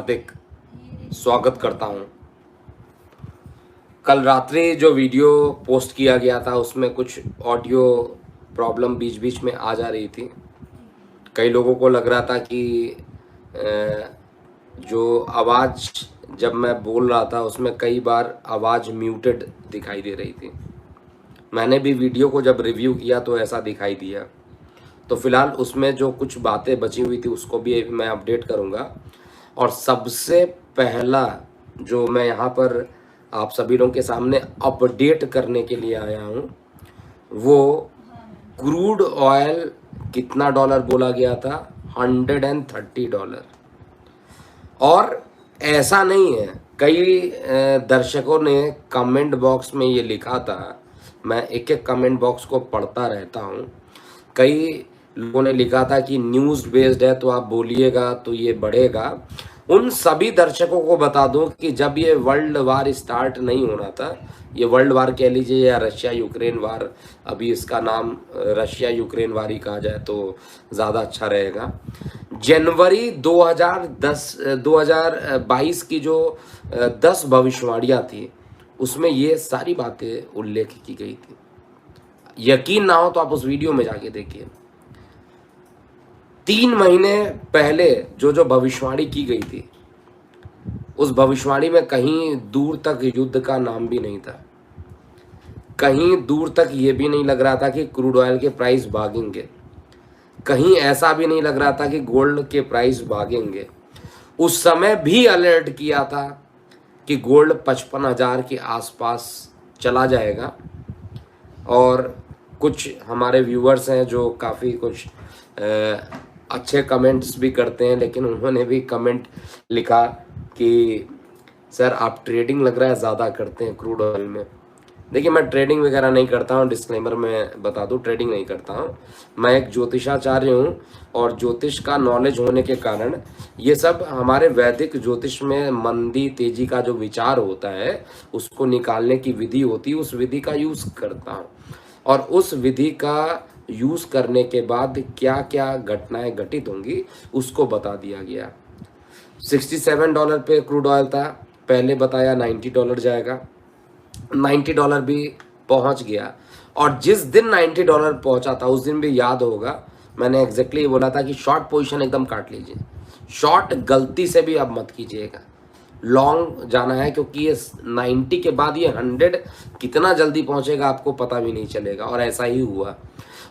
हार्दिक स्वागत करता हूं। कल रात्रि जो वीडियो पोस्ट किया गया था उसमें कुछ ऑडियो प्रॉब्लम बीच बीच में आ जा रही थी। कई लोगों को लग रहा था कि जो आवाज़ जब मैं बोल रहा था उसमें कई बार आवाज़ म्यूटेड दिखाई दे रही थी। मैंने भी वीडियो को जब रिव्यू किया तो ऐसा दिखाई दिया। तो फिलहाल उसमें जो कुछ बातें बची हुई थी उसको भी मैं अपडेट करूंगा। और सबसे पहला जो मैं यहाँ पर आप सभी लोगों के सामने अपडेट करने के लिए आया हूँ वो क्रूड ऑयल कितना डॉलर बोला गया था, $130। और ऐसा नहीं है, कई दर्शकों ने कमेंट बॉक्स में ये लिखा था, मैं एक एक कमेंट बॉक्स को पढ़ता रहता हूँ। कई लोगों ने लिखा था कि न्यूज़ बेस्ड है तो आप बोलिएगा तो ये बढ़ेगा। उन सभी दर्शकों को बता दूं कि जब ये वर्ल्ड वार स्टार्ट नहीं होना था, ये वर्ल्ड वार कह लीजिए या रशिया यूक्रेन वार, अभी इसका नाम रशिया यूक्रेन वार ही कहा जाए तो ज़्यादा अच्छा रहेगा। जनवरी 2022 की जो 10 भविष्यवाणियाँ थी उसमें ये सारी बातें उल्लेख की गई थी। यकीन ना हो तो आप उस वीडियो में जाके देखिए। 3 महीने पहले जो भविष्यवाणी की गई थी उस भविष्यवाणी में कहीं दूर तक युद्ध का नाम भी नहीं था। कहीं दूर तक ये भी नहीं लग रहा था कि क्रूड ऑयल के प्राइस भागेंगे। कहीं ऐसा भी नहीं लग रहा था कि गोल्ड के प्राइस भागेंगे। उस समय भी अलर्ट किया था कि गोल्ड 55,000 के आसपास चला जाएगा। और कुछ हमारे व्यूअर्स हैं जो काफ़ी कुछ अच्छे कमेंट्स भी करते हैं, लेकिन उन्होंने भी कमेंट लिखा कि सर आप ट्रेडिंग लग रहा है ज़्यादा करते हैं क्रूड ऑयल में। देखिए, मैं ट्रेडिंग वगैरह नहीं करता हूँ, डिस्क्लेमर में बता दूँ, ट्रेडिंग नहीं करता हूँ। मैं एक ज्योतिषाचार्य हूँ और ज्योतिष का नॉलेज होने के कारण ये सब हमारे वैदिक ज्योतिष में मंदी तेजी का जो विचार होता है उसको निकालने की विधि होती है, उस विधि का यूज़ करता हूँ। और उस विधि का यूज़ करने के बाद क्या क्या घटनाएं घटित होंगी उसको बता दिया गया। $67 पे क्रूड ऑयल था, पहले बताया $90 जाएगा, $90 भी पहुंच गया। और जिस दिन $90 पहुंचा था उस दिन भी याद होगा मैंने एग्जैक्टली बोला था कि शॉर्ट पोजीशन एकदम काट लीजिए, शॉर्ट गलती से भी अब मत कीजिएगा, लॉन्ग जाना है, क्योंकि ये 90 के बाद ये 100 कितना जल्दी पहुंचेगा आपको पता भी नहीं चलेगा। और ऐसा ही हुआ।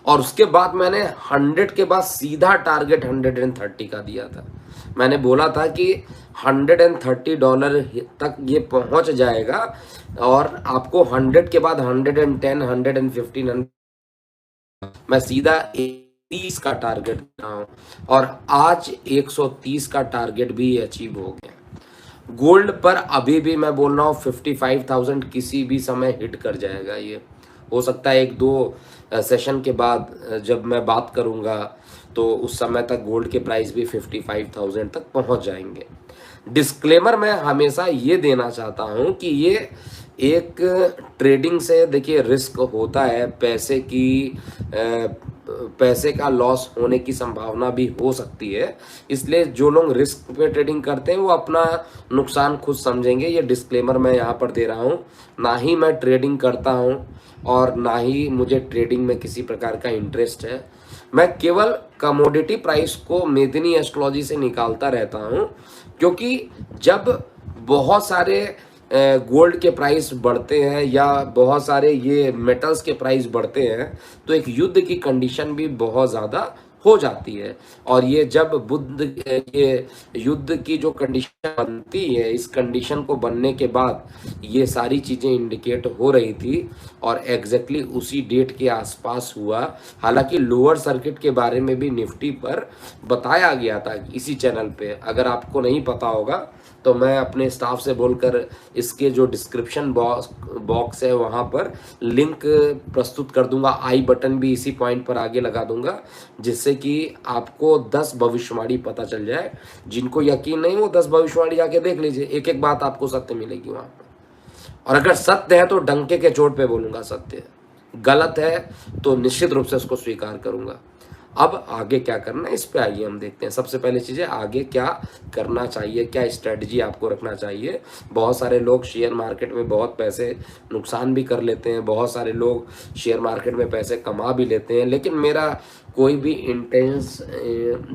और उसके बाद मैंने 100 के बाद सीधा टारगेट 130 का दिया था। मैंने बोला था कि $130 तक ये पहुंच जाएगा और आपको 100 के बाद 110, 115, मैं सीधा 30 का टारगेट दे रहा हूं और आज 130 का टारगेट भी अचीव हो गया। गोल्ड पर अभी भी मैं बोल रहा हूँ 55,000 किसी भी समय हिट कर जाएगा। ये हो सकता है 1-2 सेशन के बाद जब मैं बात करूँगा तो उस समय तक गोल्ड के प्राइस भी 55,000 तक पहुँच जाएंगे। डिस्क्लेमर मैं हमेशा ये देना चाहता हूँ कि ये एक ट्रेडिंग से देखिए रिस्क होता है, पैसे का लॉस होने की संभावना भी हो सकती है। इसलिए जो लोग रिस्क पे ट्रेडिंग करते हैं वो अपना नुकसान खुद समझेंगे। ये डिस्क्लेमर मैं यहाँ पर दे रहा हूँ। ना ही मैं ट्रेडिंग करता हूँ और ना ही मुझे ट्रेडिंग में किसी प्रकार का इंटरेस्ट है। मैं केवल कमोडिटी प्राइस को मेदिनी एस्ट्रोलॉजी से निकालता रहता हूँ, क्योंकि जब बहुत सारे गोल्ड के प्राइस बढ़ते हैं या बहुत सारे ये मेटल्स के प्राइस बढ़ते हैं तो एक युद्ध की कंडीशन भी बहुत ज़्यादा हो जाती है। और ये जब ये युद्ध की जो कंडीशन बनती है, इस कंडीशन को बनने के बाद ये सारी चीज़ें इंडिकेट हो रही थी और एग्जैक्टली उसी डेट के आसपास हुआ। हालांकि लोअर सर्किट के बारे में भी निफ्टी पर बताया गया था इसी चैनल पे। अगर आपको नहीं पता होगा तो मैं अपने स्टाफ से बोलकर इसके जो डिस्क्रिप्शन बॉक्स है वहाँ पर लिंक प्रस्तुत कर दूंगा, आई बटन भी इसी पॉइंट पर आगे लगा दूंगा, जिससे कि आपको 10 भविष्यवाणी पता चल जाए। जिनको यकीन नहीं वो 10 भविष्यवाणी जाके देख लीजिए, एक एक बात आपको सत्य मिलेगी वहाँ पर। और अगर सत्य है तो डंके के चोट पे बोलूंगा सत्य, गलत है तो निश्चित रूप से उसको स्वीकार करूंगा। अब आगे क्या करना है इस पे आइए हम देखते हैं। सबसे पहले चीज़ है आगे क्या करना चाहिए, क्या स्ट्रेटजी आपको रखना चाहिए। बहुत सारे लोग शेयर मार्केट में बहुत पैसे नुकसान भी कर लेते हैं, बहुत सारे लोग शेयर मार्केट में पैसे कमा भी लेते हैं, लेकिन मेरा कोई भी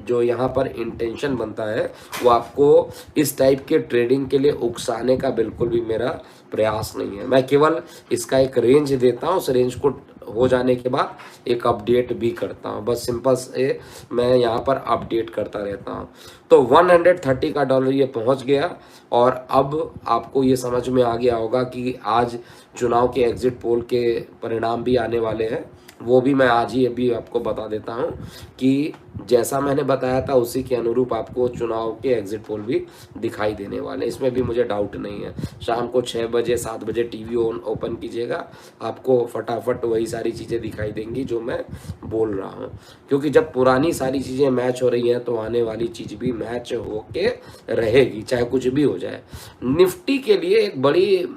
जो यहाँ पर इंटेंशन बनता है वो आपको इस टाइप के ट्रेडिंग के लिए उकसाने का बिल्कुल भी मेरा प्रयास नहीं है। मैं केवल इसका एक रेंज देता हूँ, उस रेंज को हो जाने के बाद एक अपडेट भी करता हूँ, बस सिंपल से मैं यहाँ पर अपडेट करता रहता हूँ। तो 130 का डॉलर ये पहुँच गया और अब आपको ये समझ में आ गया होगा कि आज चुनाव के एग्जिट पोल के परिणाम भी आने वाले हैं। वो भी मैं आज ही अभी आपको बता देता हूं कि जैसा मैंने बताया था उसी के अनुरूप आपको चुनाव के एग्जिट पोल भी दिखाई देने वाले, इसमें भी मुझे डाउट नहीं है। शाम को 6 बजे 7 बजे टीवी ओपन कीजिएगा, आपको फटाफट वही सारी चीज़ें दिखाई देंगी जो मैं बोल रहा हूँ, क्योंकि जब पुरानी सारी चीज़ें मैच हो रही हैं तो आने वाली चीज़ भी मैच होके रहेगी, चाहे कुछ भी हो जाए। निफ्टी के लिए एक बड़ी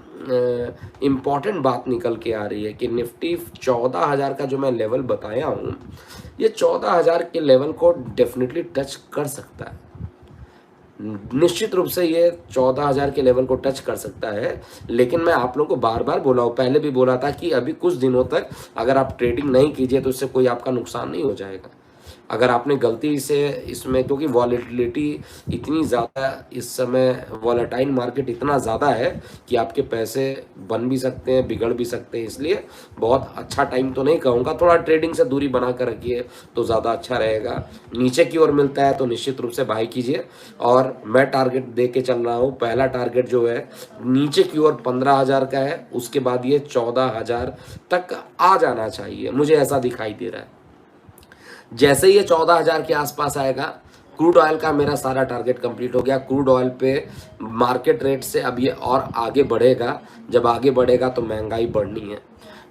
इम्पॉर्टेंट बात निकल के आ रही है कि निफ्टी 14,000 का जो मैं लेवल बताया हूँ, ये 14,000 के लेवल को डेफिनेटली टच कर सकता है। निश्चित रूप से ये 14,000 के लेवल को टच कर सकता है, लेकिन मैं आप लोगों को बार बार बोला हूँ, पहले भी बोला था कि अभी कुछ दिनों तक अगर आप ट्रेडिंग नहीं कीजिए तो इससे कोई आपका नुकसान नहीं हो जाएगा। अगर आपने गलती से इसमें, क्योंकि वॉलेटिलिटी इतनी ज़्यादा इस समय, वॉलेटाइल मार्केट इतना ज़्यादा है कि आपके पैसे बन भी सकते हैं, बिगड़ भी सकते हैं, इसलिए बहुत अच्छा टाइम तो नहीं कहूँगा, थोड़ा ट्रेडिंग से दूरी बना कर रखिए तो ज़्यादा अच्छा रहेगा। नीचे की ओर मिलता है तो निश्चित रूप से बाई कीजिए, और मैं टारगेट दे के चल रहा हूँ। पहला टारगेट जो है नीचे की ओर 15,000 का है, उसके बाद ये 14,000 तक आ जाना चाहिए, मुझे ऐसा दिखाई दे रहा है। जैसे ही ये 14,000 के आसपास आएगा, क्रूड ऑयल का मेरा सारा टारगेट कंप्लीट हो गया। क्रूड ऑयल पे मार्केट रेट से अब ये और आगे बढ़ेगा, जब आगे बढ़ेगा तो महंगाई बढ़नी है,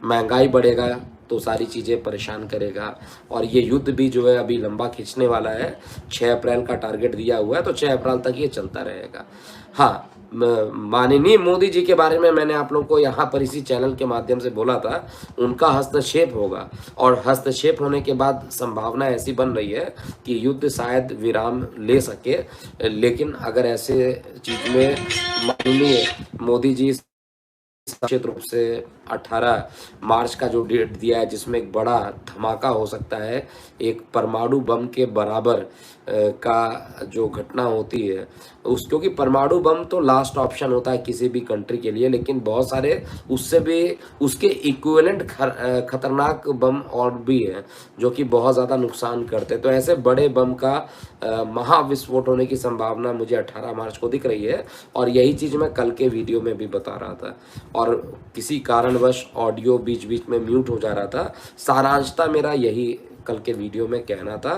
महंगाई बढ़ेगा तो सारी चीज़ें परेशान करेगा, और ये युद्ध भी जो है अभी लंबा खींचने वाला है। 6 अप्रैल का टारगेट दिया हुआ है तो 6 अप्रैल तक ये चलता रहेगा। हाँ, माननीय मोदी जी के बारे में मैंने आप लोगों को यहाँ पर इसी चैनल के माध्यम से बोला था, उनका हस्तक्षेप होगा, और हस्तक्षेप होने के बाद संभावना ऐसी बन रही है कि युद्ध शायद विराम ले सके। लेकिन अगर ऐसे चीज में माननीय मोदी जी निश्चित रूप से 18 मार्च का जो डेट दिया है, जिसमें एक बड़ा धमाका हो सकता है, एक परमाणु बम के बराबर का जो घटना होती है उस, क्योंकि परमाणु बम तो लास्ट ऑप्शन होता है किसी भी कंट्री के लिए, लेकिन बहुत सारे उससे भी उसके इक्विवेलेंट खतरनाक बम और भी हैं जो कि बहुत ज़्यादा नुकसान करते हैं। तो ऐसे बड़े बम का महाविस्फोट होने की संभावना मुझे 18 मार्च को दिख रही है, और यही चीज़ मैं कल के वीडियो में भी बता रहा था, और किसी कारणवश ऑडियो बीच बीच में म्यूट हो जा रहा था। सारांशता मेरा यही कल के वीडियो में कहना था।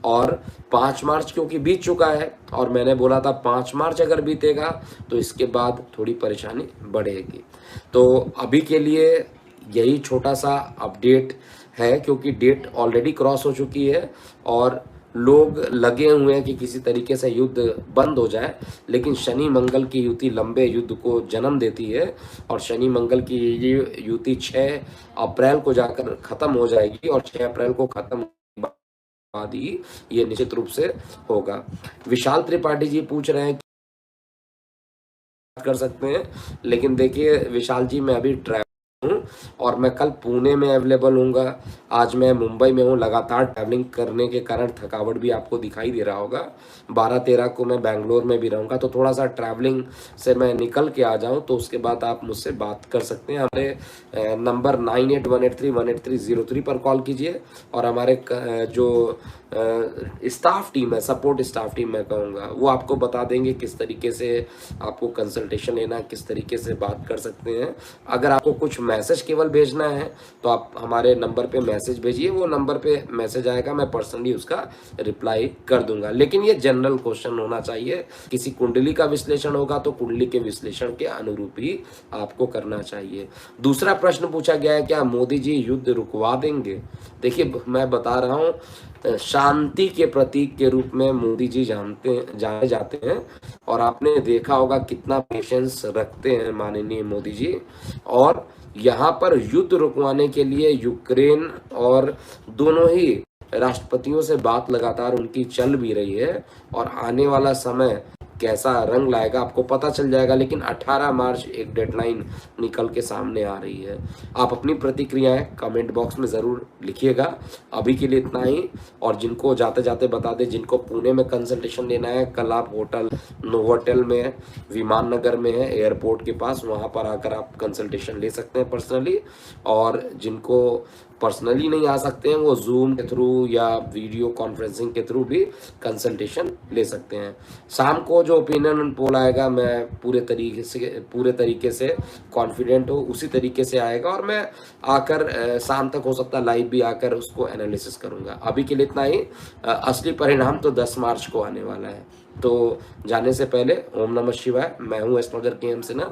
और 5 मार्च क्योंकि बीत चुका है, और मैंने बोला था 5 मार्च अगर बीतेगा तो इसके बाद थोड़ी परेशानी बढ़ेगी। तो अभी के लिए यही छोटा सा अपडेट है, क्योंकि डेट ऑलरेडी क्रॉस हो चुकी है और लोग लगे हुए हैं कि किसी तरीके से युद्ध बंद हो जाए, लेकिन शनि मंगल की युति लंबे युद्ध को जन्म देती है, और शनि मंगल की ये युति 6 अप्रैल को जाकर खत्म हो जाएगी, और 6 अप्रैल को खत्म बाद ही ये निश्चित रूप से होगा। विशाल त्रिपाठी जी पूछ रहे हैं कर सकते हैं, लेकिन देखिए विशाल जी, मैं अभी ट्रैवल हूँ और मैं कल पुणे में अवेलेबल हूँगा, आज मैं मुंबई में हूँ। लगातार ट्रैवलिंग करने के कारण थकावट भी आपको दिखाई दे रहा होगा। 12-13 को मैं बैंगलोर में भी रहूँगा, तो थोड़ा सा ट्रैवलिंग से मैं निकल के आ जाऊँ तो उसके बाद आप मुझसे बात कर सकते हैं। हमारे नंबर 9818318303 पर कॉल कीजिए, और हमारे जो स्टाफ टीम है, सपोर्ट स्टाफ टीम मैं कहूँगा, वो आपको बता देंगे किस तरीके से आपको कंसल्टेशन लेना, किस तरीके से बात कर सकते हैं। अगर आपको कुछ मैसेज केवल भेजना है तो आप हमारे नंबर पे मैसेज भेजिए, वो नंबर पे मैसेज आएगा, मैं पर्सनली उसका रिप्लाई कर दूंगा। लेकिन ये जनरल क्वेश्चन होना चाहिए, किसी कुंडली का विश्लेषण होगा तो कुंडली के विश्लेषण के अनुरूप ही आपको करना चाहिए। दूसरा प्रश्न पूछा गया है, क्या मोदी जी युद्ध रुकवा देंगे? देखिए, मैं बता रहा हूँ, शांति के प्रतीक के रूप में मोदी जी जाने जाते हैं, और आपने देखा होगा कितना पेशेंस रखते हैं माननीय मोदी जी। और यहाँ पर युद्ध रुकवाने के लिए यूक्रेन और दोनों ही राष्ट्रपतियों से बात लगातार उनकी चल भी रही है और आने वाला समय कैसा रंग लाएगा आपको पता चल जाएगा। लेकिन 18 मार्च एक डेडलाइन निकल के सामने आ रही है। आप अपनी प्रतिक्रियाएं कमेंट बॉक्स में ज़रूर लिखिएगा। अभी के लिए इतना ही। और जिनको जाते जाते बता दें, जिनको पुणे में कंसल्टेशन लेना है, कल आप होटल नोवोटेल में, विमान नगर में है, एयरपोर्ट के पास, वहाँ पर आकर आप कंसल्टेशन ले सकते हैं पर्सनली। और जिनको पर्सनली नहीं आ सकते हैं वो जूम के थ्रू या वीडियो कॉन्फ्रेंसिंग के थ्रू भी कंसल्टेशन ले सकते हैं। शाम को जो ओपिनियन पोल आएगा मैं पूरे तरीके से कॉन्फिडेंट हूँ उसी तरीके से आएगा और मैं आकर शाम तक हो सकता है लाइव भी आकर उसको एनालिसिस करूँगा। अभी के लिए इतना ही। असली परिणाम तो 10 मार्च को आने वाला है। तो जाने से पहले ओम नमः शिवाय। मैं हूँ एस्ट्रोलॉजर के एम सिन्हा।